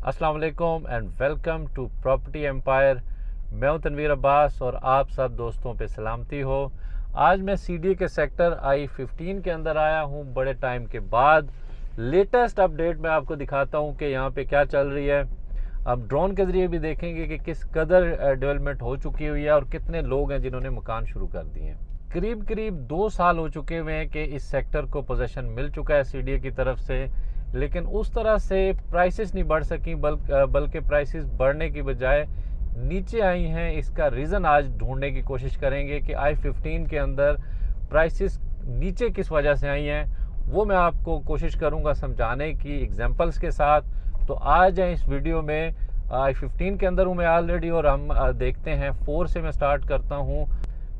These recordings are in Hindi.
अस्सलाम वालेकुम and welcome to property empire. मैं हूं तनवीर अब्बास और आप सब दोस्तों पे सलामती हो। आज मैं सीडीए के सेक्टर I-15 के अंदर आया हूं बड़े टाइम के बाद। लेटेस्ट अपडेट मैं आपको दिखाता हूं कि यहाँ पे क्या चल रही है। अब ड्रोन के ज़रिए भी देखेंगे कि किस कदर डेवलपमेंट हो चुकी हुई है और कितने लोग हैं जिन्होंने मकान शुरू कर दिए हैं। करीब करीब 2 साल हो चुके हुए हैं कि इस सेक्टर को पोजीशन मिल चुका है सीडीए की तरफ से, लेकिन उस तरह से प्राइसेस नहीं बढ़ सकी, बल्कि प्राइसेस बढ़ने की बजाय नीचे आई हैं। इसका रीज़न आज ढूंढने की कोशिश करेंगे कि I-15 के अंदर प्राइसेस नीचे किस वजह से आई हैं। वो मैं आपको कोशिश करूंगा समझाने की एग्जांपल्स के साथ। तो आ जाए इस वीडियो में। I-15 के अंदर हूँ मैं ऑलरेडी और हम देखते हैं 4 से मैं स्टार्ट करता हूँ।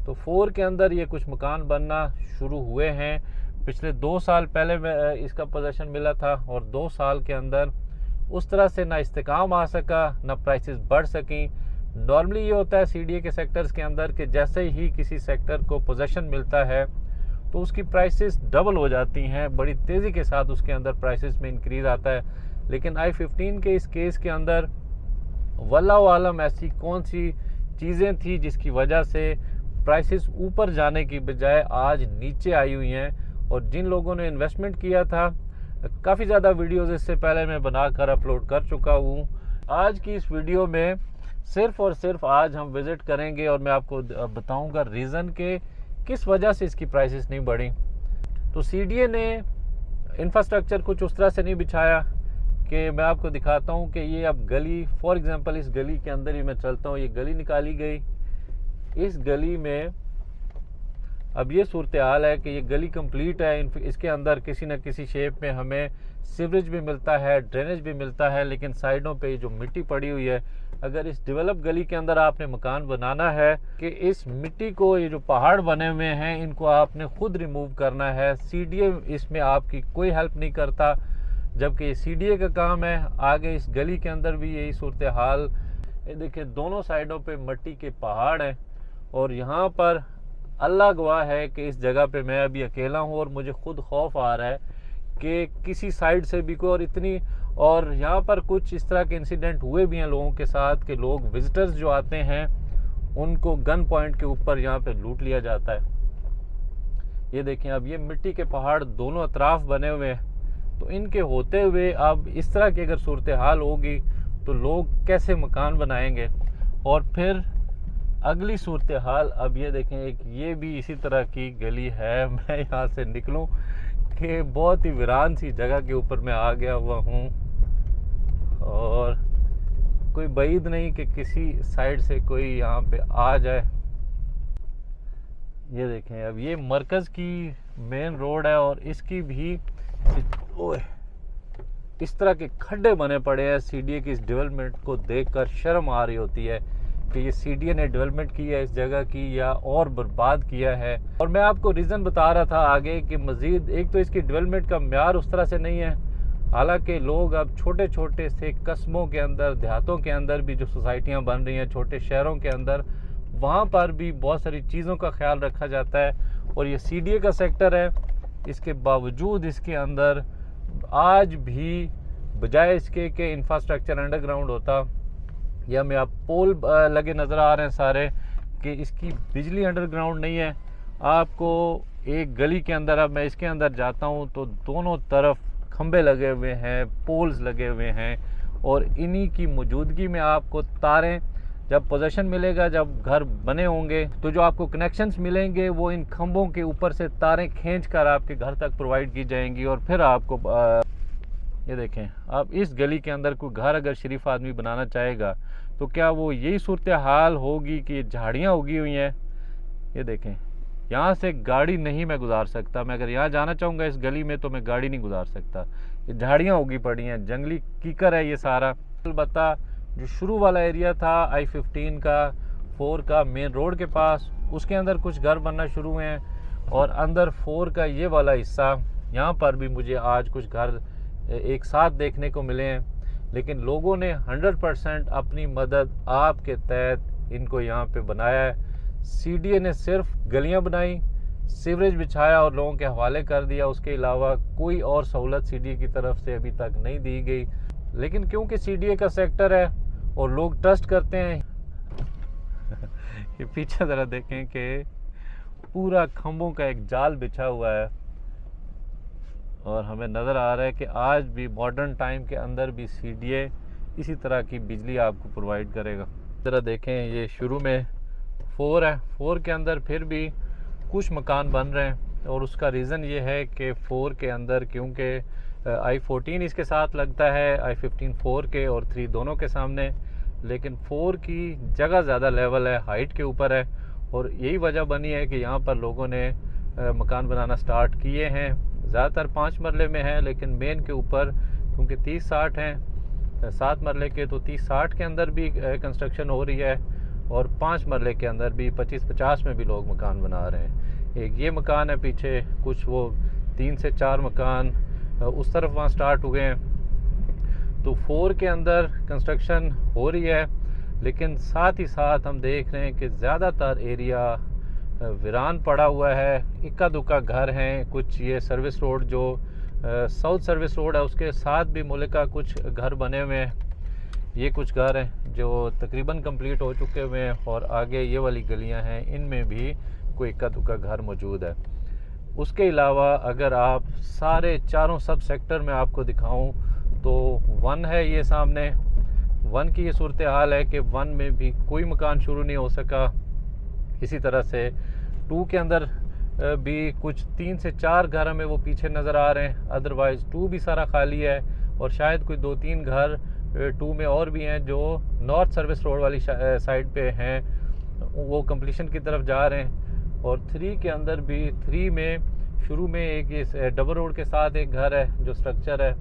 तो 4 के अंदर ये कुछ मकान बनना शुरू हुए हैं। पिछले 2 साल पहले में इसका पोजीशन मिला था और 2 साल के अंदर उस तरह से ना इस्तेकाम आ सका, ना प्राइसेस बढ़ सकी। नॉर्मली ये होता है सीडीए के सेक्टर्स के अंदर कि जैसे ही किसी सेक्टर को पोजीशन मिलता है तो उसकी प्राइसेस डबल हो जाती हैं, बड़ी तेज़ी के साथ उसके अंदर प्राइसेस में इंक्रीज़ आता है। लेकिन I-15 के इस केस के अंदर वल्लाहु आलम ऐसी कौन सी चीज़ें थी जिसकी वजह से प्राइसेस ऊपर जाने की बजाय आज नीचे आई हुई हैं। और जिन लोगों ने इन्वेस्टमेंट किया था, काफ़ी ज़्यादा वीडियोस इससे पहले मैं बनाकर अपलोड कर चुका हूँ। आज की इस वीडियो में सिर्फ़ और सिर्फ आज हम विज़िट करेंगे और मैं आपको बताऊंगा रीज़न के किस वजह से इसकी प्राइसेस नहीं बढ़ी। तो सीडीए ने इंफ्रास्ट्रक्चर कुछ उस तरह से नहीं बिछाया कि मैं आपको दिखाता हूँ कि ये अब गली, फॉर एग्ज़ाम्पल इस गली के अंदर ही मैं चलता हूँ। ये गली निकाली गई, इस गली में अब ये सूरत हाल है कि ये गली कंप्लीट है। इसके अंदर किसी न किसी शेप में हमें सीवरेज भी मिलता है, ड्रेनेज भी मिलता है, लेकिन साइडों पे जो मिट्टी पड़ी हुई है, अगर इस डेवलप गली के अंदर आपने मकान बनाना है कि इस मिट्टी को, ये जो पहाड़ बने हुए हैं, इनको आपने खुद रिमूव करना है। सीडीए इसमें आपकी कोई हेल्प नहीं करता, जबकि ये सीडीए का काम है। आगे इस गली के अंदर भी यही सूरत हाल। ये देखिए दोनों साइडों पे मिट्टी के पहाड़ हैं और यहाँ पर अल्लाह गवाह है कि इस जगह पे मैं अभी अकेला हूँ और मुझे खुद खौफ आ रहा है कि किसी साइड से भी कोई और यहाँ पर कुछ इस तरह के इंसिडेंट हुए भी हैं लोगों के साथ कि लोग विजिटर्स जो आते हैं उनको गन पॉइंट के ऊपर यहाँ पे लूट लिया जाता है। ये देखें, अब ये मिट्टी के पहाड़ दोनों अतराफ बने हुए हैं। तो इनके होते हुए अब इस तरह की अगर सूरत हाल होगी तो लोग कैसे मकान बनाएंगे। और फिर अगली सूरत हाल, अब ये देखें, एक ये भी इसी तरह की गली है। मैं यहाँ से निकलूँ कि बहुत ही वीरान सी जगह के ऊपर मैं आ गया हुआ हूँ और कोई बईद नहीं कि किसी साइड से कोई यहाँ पे आ जाए। ये देखें, अब ये मरकज़ की मेन रोड है और इसकी भी इस तरह के खड्डे बने पड़े हैं। सीडीए की इस डेवलपमेंट को देखकर शर्म आ रही होती है कि ये सीडीए ने डेवलपमेंट की है इस जगह की या और बर्बाद किया है। और मैं आपको रीज़न बता रहा था आगे कि मज़ीद एक तो इसकी डेवलपमेंट का म्यार उस तरह से नहीं है। हालांकि लोग अब छोटे छोटे से कस्बों के अंदर, देहातों के अंदर भी जो सोसाइटियाँ बन रही हैं, छोटे शहरों के अंदर, वहाँ पर भी बहुत सारी चीज़ों का ख्याल रखा जाता है। और ये सीडीए का सेक्टर है, इसके बावजूद इसके अंदर आज भी बजाय इसके कि इंफ्रास्ट्रक्चर अंडरग्राउंड होता, या में आप पोल लगे नज़र आ रहे हैं सारे, कि इसकी बिजली अंडरग्राउंड नहीं है। आपको एक गली के अंदर, अब मैं इसके अंदर जाता हूं तो दोनों तरफ खंबे लगे हुए हैं, पोल्स लगे हुए हैं और इन्हीं की मौजूदगी में आपको तारें, जब पोजीशन मिलेगा, जब घर बने होंगे तो जो आपको कनेक्शंस मिलेंगे वो इन खंभों के ऊपर से तारें खींच कर आपके घर तक प्रोवाइड की जाएंगी। और फिर आपको ये देखें, अब इस गली के अंदर कोई घर अगर शरीफ आदमी बनाना चाहेगा तो क्या वो यही सूरत हाल होगी कि झाड़ियाँ उगी हुई हैं। ये देखें, यहाँ से गाड़ी नहीं मैं गुजार सकता। मैं अगर यहाँ जाना चाहूँगा इस गली में तो मैं गाड़ी नहीं गुजार सकता। ये झाड़ियाँ उगी पड़ी हैं, जंगली कीकर है ये सारा। अलबत्ता जो शुरू वाला एरिया था I-15 का, 4 का मेन रोड के पास, उसके अंदर कुछ घर बनना शुरू हुए हैं। और अंदर 4 का ये वाला हिस्सा, यहाँ पर भी मुझे आज कुछ घर एक साथ देखने को मिले हैं। लेकिन लोगों ने 100% अपनी मदद आपके तहत इनको यहाँ पे बनाया है। सीडीए ने सिर्फ गलियाँ बनाई, सीवरेज बिछाया और लोगों के हवाले कर दिया। उसके अलावा कोई और सहूलत सीडीए की तरफ से अभी तक नहीं दी गई। लेकिन क्योंकि CDA का सेक्टर है और लोग ट्रस्ट करते हैं ये पीछे ज़रा देखें कि पूरा खंभों का एक जाल बिछा हुआ है और हमें नज़र आ रहा है कि आज भी मॉडर्न टाइम के अंदर भी CDA इसी तरह की बिजली आपको प्रोवाइड करेगा। ज़रा देखें, ये शुरू में 4 है, 4 के अंदर फिर भी कुछ मकान बन रहे हैं और उसका रीज़न ये है कि 4 के अंदर क्योंकि I14 इसके साथ लगता है, I15 4 के और 3 दोनों के सामने, लेकिन 4 की जगह ज़्यादा लेवल है, हाइट के ऊपर है और यही वजह बनी है कि यहाँ पर लोगों ने मकान बनाना स्टार्ट किए हैं। ज़्यादातर 5 मरले में है, लेकिन मेन के ऊपर क्योंकि 30-60 हैं, 7 मरले के तो 30-60 के अंदर भी कंस्ट्रक्शन हो रही है और 5 मरले के अंदर भी 25-50 में भी लोग मकान बना रहे हैं। एक ये मकान है पीछे, कुछ वो 3 से 4 मकान उस तरफ वहाँ स्टार्ट हुए हैं। तो 4 के अंदर कंस्ट्रक्शन हो रही है, लेकिन साथ ही साथ हम देख रहे हैं कि ज़्यादातर एरिया वीरान पड़ा हुआ है, इक्का दुक्का घर हैं। कुछ ये सर्विस रोड जो साउथ सर्विस रोड है उसके साथ भी मुल्का कुछ घर बने हुए हैं। ये कुछ घर हैं जो तकरीबन कंप्लीट हो चुके हुए हैं और आगे ये वाली गलियां हैं, इनमें भी कोई इक्का दुक्का घर मौजूद है। उसके अलावा अगर आप सारे चारों सब सेक्टर में आपको दिखाऊं तो 1 है, ये सामने 1 की ये सूरत हाल है कि 1 में भी कोई मकान शुरू नहीं हो सका। इसी तरह से 2 के अंदर भी कुछ 3 से 4 घर हमें वो पीछे नज़र आ रहे हैं, अदरवाइज़ 2 भी सारा खाली है और शायद कोई 2-3 घर 2 में और भी हैं जो नॉर्थ सर्विस रोड वाली साइड पे हैं, वो कंप्लीशन की तरफ जा रहे हैं। और 3 के अंदर भी 3 में शुरू में एक ये डबल रोड के साथ एक घर है जो स्ट्रक्चर है,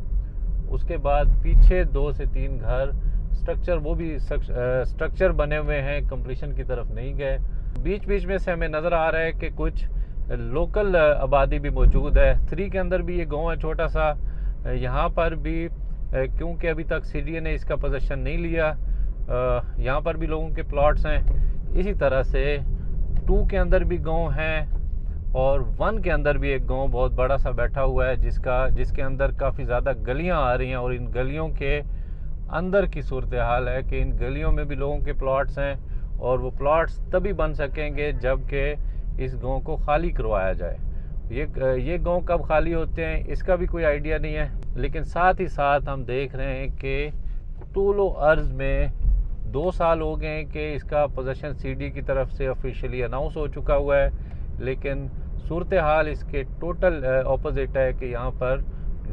उसके बाद पीछे 2 से 3 घर स्ट्रक्चर, वो भी स्ट्रक्चर बने हुए हैं, कंप्लीशन की तरफ नहीं गए। बीच बीच में से हमें नज़र आ रहा है कि कुछ लोकल आबादी भी मौजूद है। 3 के अंदर भी ये गांव है छोटा सा, यहाँ पर भी क्योंकि अभी तक CDA ने इसका पोजीशन नहीं लिया, यहाँ पर भी लोगों के प्लॉट्स हैं। इसी तरह से 2 के अंदर भी गांव हैं और 1 के अंदर भी एक गांव बहुत बड़ा सा बैठा हुआ है जिसके अंदर काफ़ी ज़्यादा गलियां आ रही हैं और इन गलियों के अंदर की सूरत हाल है कि इन गलियों में भी लोगों के प्लॉट्स हैं और वो प्लॉट्स तभी बन सकेंगे जबकि इस गांव को खाली करवाया जाए। ये गांव कब खाली होते हैं इसका भी कोई आइडिया नहीं है, लेकिन साथ ही साथ हम देख रहे हैं कि तूलो अर्ज़ में 2 साल हो गए हैं कि इसका पोजीशन CDA की तरफ से ऑफिशियली अनाउंस हो चुका हुआ है, लेकिन सूरत हाल इसके टोटल ऑपोजिट है कि यहाँ पर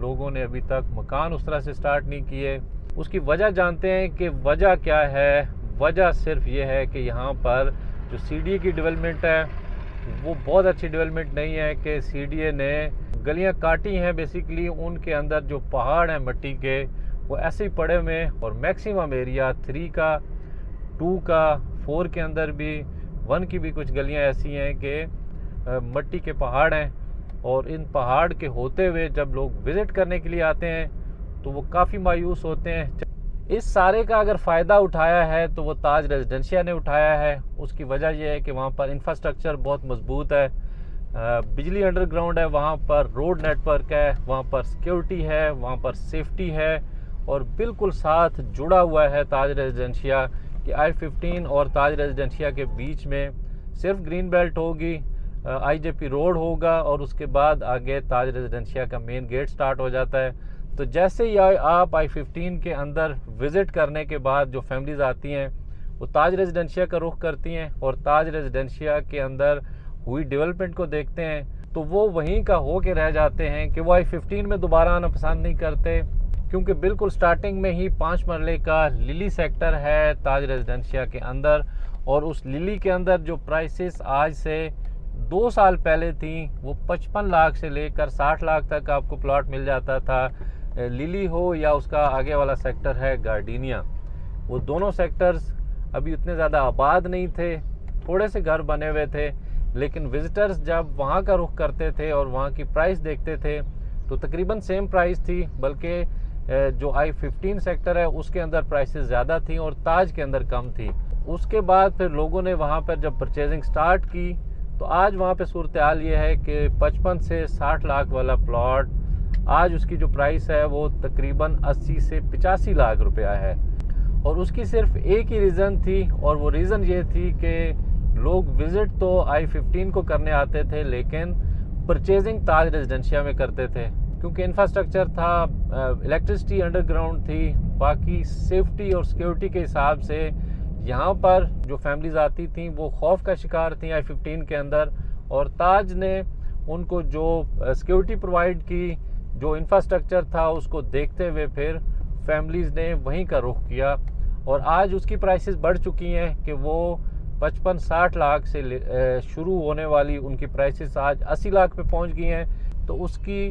लोगों ने अभी तक मकान उस तरह से स्टार्ट नहीं किए। उसकी वजह जानते हैं कि वजह क्या है। वजह सिर्फ ये है कि यहाँ पर जो CDA की डेवलपमेंट है वो बहुत अच्छी डेवलपमेंट नहीं है कि CDA ने गलियाँ काटी हैं, बेसिकली उनके अंदर जो पहाड़ हैं मिट्टी के वो ऐसे ही पड़े हुए हैं और मैक्सिमम एरिया 3 का, 2 का, 4 के अंदर भी, 1 की भी कुछ गलियाँ ऐसी हैं कि मिट्टी के पहाड़ हैं और इन पहाड़ के होते हुए जब लोग विज़िट करने के लिए आते हैं तो वो काफ़ी मायूस होते हैं। इस सारे का अगर फ़ायदा उठाया है तो वो ताज रेजिडेंशिया ने उठाया है। उसकी वजह यह है कि वहाँ पर इंफ्रास्ट्रक्चर बहुत मजबूत है, बिजली अंडरग्राउंड है, वहाँ पर रोड नेटवर्क है, वहाँ पर सिक्योरिटी है, वहाँ पर सेफ्टी है और बिल्कुल साथ जुड़ा हुआ है ताज रेजिडेंशिया कि I15 और ताज रेजिडेंशिया के बीच में सिर्फ ग्रीन बेल्ट होगी, IJP रोड होगा और उसके बाद आगे ताज रेजिडेंशिया का मेन गेट स्टार्ट हो जाता है। तो जैसे ही आप I15 के अंदर विज़िट करने के बाद जो फैमिलीज़ आती हैं वो ताज रेजिडेंशिया का रुख करती हैं और ताज रेजिडेंशिया के अंदर हुई डेवलपमेंट को देखते हैं तो वो वहीं का हो के रह जाते हैं कि वो I15 में दोबारा आना पसंद नहीं करते, क्योंकि बिल्कुल स्टार्टिंग में ही 5 मरले का लिली सेक्टर है ताज रेजिडेंशिया के अंदर और उस लिली के अंदर जो प्राइसेस आज से 2 साल पहले थी वो 55 लाख से लेकर 60 लाख तक आपको प्लॉट मिल जाता था। लिली हो या उसका आगे वाला सेक्टर है गार्डिनिया, वो दोनों सेक्टर्स अभी उतने ज़्यादा आबाद नहीं थे, थोड़े से घर बने हुए थे, लेकिन विजिटर्स जब वहाँ का रुख करते थे और वहाँ की प्राइस देखते थे तो तकरीबन सेम प्राइस थी, बल्कि जो I15 सेक्टर है उसके अंदर प्राइसेस ज़्यादा थी और ताज के अंदर कम थी। उसके बाद फिर लोगों ने वहाँ पर जब परचेजिंग स्टार्ट की तो आज वहाँ पे सूरत हाल ये है कि 55 से 60 लाख वाला प्लॉट आज उसकी जो प्राइस है वो तकरीबन 80 से 85 लाख रुपया है। और उसकी सिर्फ एक ही रीज़न थी, और वो रीज़न ये थी कि लोग विज़िट तो I-15 को करने आते थे, लेकिन परचेजिंग ताज रेजिडेंशिया में करते थे, क्योंकि इंफ्रास्ट्रक्चर था, इलेक्ट्रिसिटी अंडरग्राउंड थी, बाकी सेफ्टी और सिक्योरिटी के हिसाब से यहाँ पर जो फैमिलीज आती थी वो खौफ का शिकार थी I-15 के अंदर। और ताज ने उनको जो सिक्योरिटी प्रोवाइड की, जो इंफ्रास्ट्रक्चर था, उसको देखते हुए फिर फैमिलीज़ ने वहीं का रुख किया। और आज उसकी प्राइसेस बढ़ चुकी हैं कि वो 55-60 लाख से शुरू होने वाली उनकी प्राइसेस आज 80 लाख पे पहुंच गई हैं। तो उसकी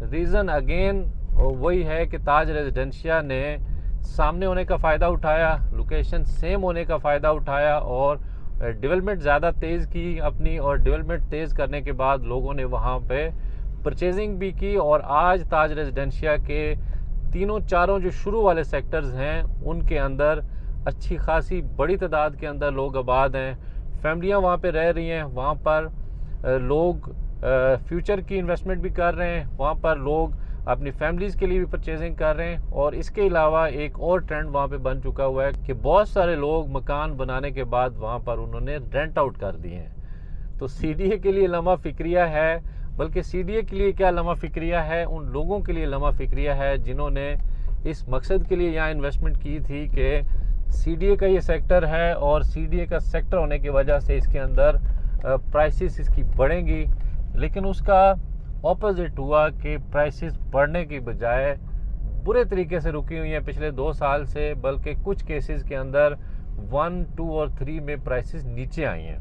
रीज़न अगेन वही है कि ताज रेजिडेंशिया ने सामने होने का फ़ायदा उठाया, लोकेशन सेम होने का फ़ायदा उठाया, और डेवलपमेंट ज़्यादा तेज़ की अपनी, और डेवलपमेंट तेज़ करने के बाद लोगों ने वहाँ पे परचेजिंग भी की। और आज ताज रेजिडेंशिया के तीनों चारों जो शुरू वाले सेक्टर्स हैं उनके अंदर अच्छी खासी बड़ी तादाद के अंदर लोग आबाद हैं, फैमिलियाँ वहाँ पे रह रही हैं, वहाँ पर लोग फ्यूचर की इन्वेस्टमेंट भी कर रहे हैं, वहाँ पर लोग अपनी फैमिलीज़ के लिए भी परचेजिंग कर रहे हैं। और इसके अलावा एक और ट्रेंड वहाँ पे बन चुका हुआ है कि बहुत सारे लोग मकान बनाने के बाद वहाँ पर उन्होंने रेंट आउट कर दिए हैं। तो CDA के लिए लम्हा फिक्रिया है, बल्कि CDA के लिए क्या लम्हा फिक्रिया है, उन लोगों के लिए लम्हा फिक्रिया है जिन्होंने इस मकसद के लिए यहाँ इन्वेस्टमेंट की थी कि CDA का ये सेक्टर है, और CDA का सेक्टर होने की वजह से इसके अंदर प्राइसेस इसकी बढ़ेंगी। लेकिन उसका ऑपोजिट हुआ कि प्राइसेस बढ़ने की बजाय बुरे तरीके से रुकी हुई हैं पिछले 2 साल से, बल्कि कुछ केसेस के अंदर 1, 2 और 3 में प्राइसेस नीचे आई हैं।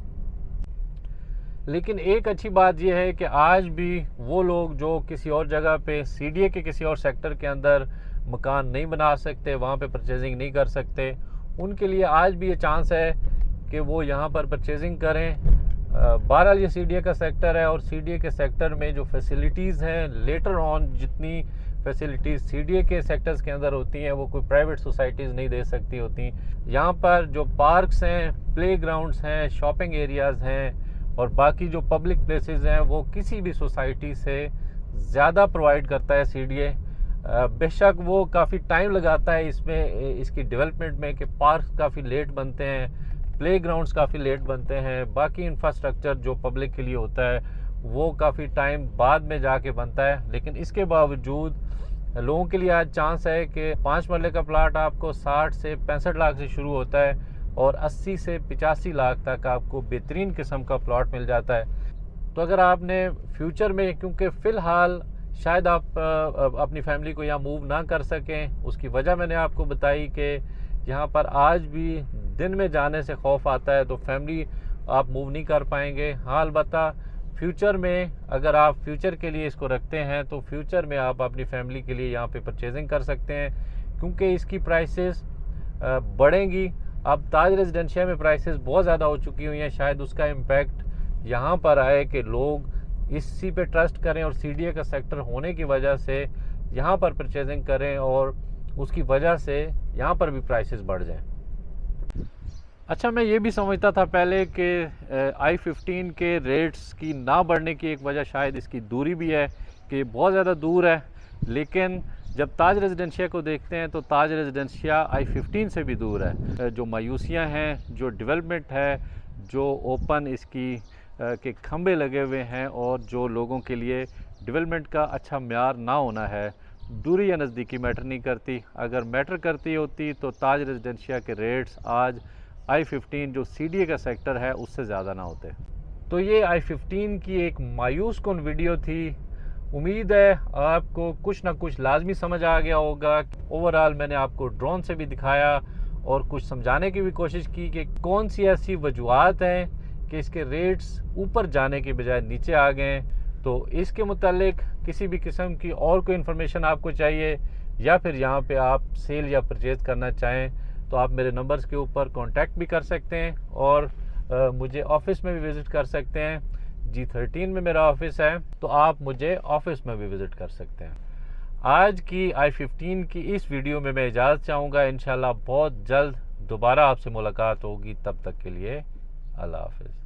लेकिन एक अच्छी बात यह है कि आज भी वो लोग जो किसी और जगह पे CDA के किसी और सेक्टर के अंदर मकान नहीं बना सकते, वहाँ पे परचेजिंग नहीं कर सकते, उनके लिए आज भी ये चांस है कि वो यहाँ पर परचेजिंग करें। बहरहाल ये CDA का सेक्टर है, और CDA के सेक्टर में जो फैसिलिटीज़ हैं, लेटर ऑन जितनी फैसिलिटीज़ CDA के सेक्टर्स के अंदर होती हैं वो कोई प्राइवेट सोसाइटीज़ नहीं दे सकती होती। यहाँ पर जो पार्क्स हैं, प्लेग्राउंड्स हैं, शॉपिंग एरियाज़ हैं, और बाकी जो पब्लिक प्लेसेस हैं वो किसी भी सोसाइटी से ज़्यादा प्रोवाइड करता है CDA। बेशक वो काफ़ी टाइम लगाता है इसमें, इसकी डेवलपमेंट में, कि पार्क काफ़ी लेट बनते हैं, प्लेग्राउंड्स काफ़ी लेट बनते हैं, बाकी इंफ्रास्ट्रक्चर जो पब्लिक के लिए होता है वो काफ़ी टाइम बाद में जाके बनता है। लेकिन इसके बावजूद लोगों के लिए आज चांस है कि 5 मरले का प्लाट आपको 60 से 65 लाख से शुरू होता है, और 80 से 85 लाख तक आपको बेहतरीन किस्म का प्लॉट मिल जाता है। तो अगर आपने फ्यूचर में, क्योंकि फ़िलहाल शायद आप अपनी फैमिली को यहाँ मूव ना कर सकें, उसकी वजह मैंने आपको बताई कि यहाँ पर आज भी दिन में जाने से खौफ आता है, तो फैमिली आप मूव नहीं कर पाएंगे। हाँ, अलबत्ता फ्यूचर में अगर आप फ्यूचर के लिए इसको रखते हैं तो फ्यूचर में आप अपनी फैमिली के लिए यहाँ पे परचेजिंग कर सकते हैं, क्योंकि इसकी प्राइसेस बढ़ेंगी। अब ताज रेजिडेंशिया में प्राइसेस बहुत ज़्यादा हो चुकी हुई हैं, शायद उसका इम्पैक्ट यहाँ पर आए कि लोग इसी पे ट्रस्ट करें, और CDA का सेक्टर होने की वजह से यहाँ पर परचेजिंग करें, और उसकी वजह से यहाँ पर भी प्राइसेस बढ़ जाएं। अच्छा, मैं ये भी समझता था पहले कि I-15 के रेट्स की ना बढ़ने की एक वजह शायद इसकी दूरी भी है, कि बहुत ज़्यादा दूर है। लेकिन जब ताज रेजिडेंशिया को देखते हैं तो ताज रेजिडेंशिया I-15 से भी दूर है। जो मायूसियाँ हैं, जो डेवलपमेंट है, जो ओपन इसकी के खंबे लगे हुए हैं, और जो लोगों के लिए डेवलपमेंट का अच्छा म्यार ना होना है, दूरी या नज़दीकी मैटर नहीं करती। अगर मैटर करती होती तो ताज रेजिडेंशिया के रेट्स आज I-15 जो CDA का सेक्टर है उससे ज़्यादा ना होते। तो ये I-15 की एक मायूस कुन वीडियो थी। उम्मीद है आपको कुछ ना कुछ लाजमी समझ आ गया होगा। ओवरऑल मैंने आपको ड्रोन से भी दिखाया और कुछ समझाने की भी कोशिश की कि कौन सी ऐसी वजूहात हैं कि इसके रेट्स ऊपर जाने के बजाय नीचे आ गए। तो इसके मुतालिक किसी भी किस्म की और कोई इन्फॉर्मेशन आपको चाहिए, या फिर यहाँ पे आप सेल या परचेज़ करना चाहें, तो आप मेरे नंबर्स के ऊपर कांटेक्ट भी कर सकते हैं, और मुझे ऑफ़िस में भी विज़िट कर सकते हैं। G13 में मेरा ऑफ़िस है, तो आप मुझे ऑफ़िस में भी विज़िट कर सकते हैं। आज की I-15 की इस वीडियो में मैं इजाज़त चाहूँगा। इंशाल्लाह बहुत जल्द दोबारा आपसे मुलाकात होगी। तब तक के लिए अल्लाह हाफ़िज़।